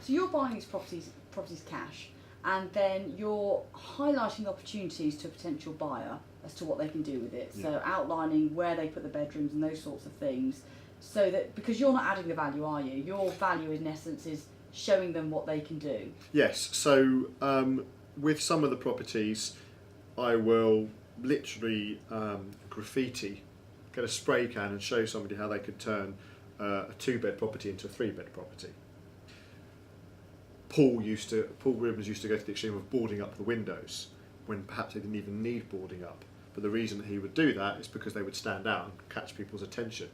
So you're buying these properties cash, and then you're highlighting opportunities to a potential buyer as to what they can do with it. Yeah. So outlining where they put the bedrooms and those sorts of things, so that, because you're not adding the value, are you? Your value in essence is showing them what they can do. Yes, so with some of the properties, I will literally graffiti, get a spray can and show somebody how they could turn a 2-bed property into a 3-bed property. Paul Rubens used to go to the extreme of boarding up the windows when perhaps they didn't even need boarding up. But the reason that he would do that is because they would stand out and catch people's attention.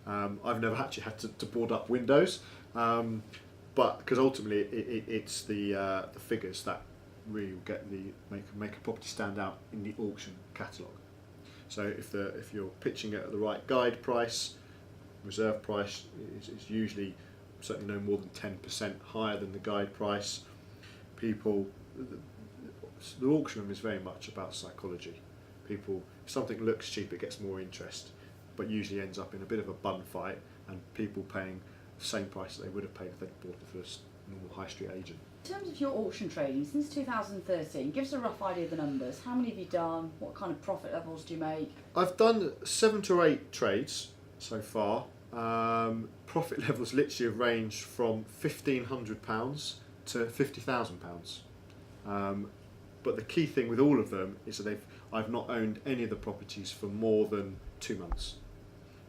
I've never actually had to board up windows, but because ultimately it's the figures that really will get make a property stand out in the auction catalogue. So if you're pitching it at the right guide price, reserve price is usually certainly no more than 10% higher than the guide price. The auction room is very much about psychology. If something looks cheap, it gets more interest, but usually ends up in a bit of a bun fight, and people paying the same price that they would have paid if they'd bought it through a normal high street agent. In terms of your auction trading, since 2013, give us a rough idea of the numbers. How many have you done? What kind of profit levels do you make? I've done 7 to 8 trades so far. Profit levels literally have ranged from £1,500 to £50,000. But the key thing with all of them is that I've not owned any of the properties for more than 2 months.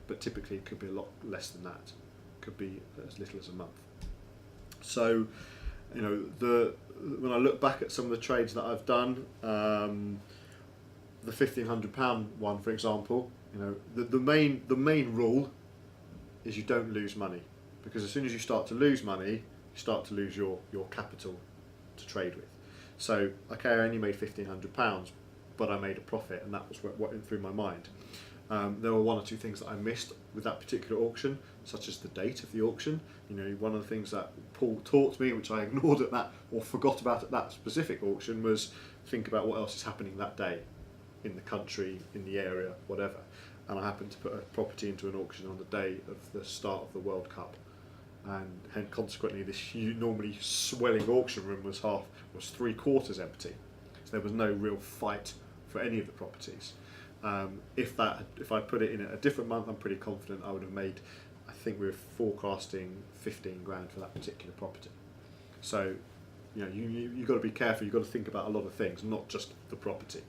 But typically it could be a lot less than that. It could be as little as a month. So, you know, when I look back at some of the trades that I've done, the £1,500 one, for example, you know, the main rule is you don't lose money, because as soon as you start to lose money, you start to lose your capital to trade with. So, okay, I only made £1,500, but I made a profit, and that was what went through my mind. There were 1 or 2 things that I missed with that particular auction, such as the date of the auction. You know, one of the things that Paul taught me, which I ignored at that, or forgot about at that specific auction, was think about what else is happening that day in the country, in the area, whatever. And I happened to put a property into an auction on the day of the start of the World Cup, and consequently this normally swelling auction room was 3/4 empty. So there was no real fight for any of the properties. If I put it in a different month, I'm pretty confident I would have made, I think we were forecasting 15 grand for that particular property. So, you know, you've got to be careful, you've got to think about a lot of things, not just the property.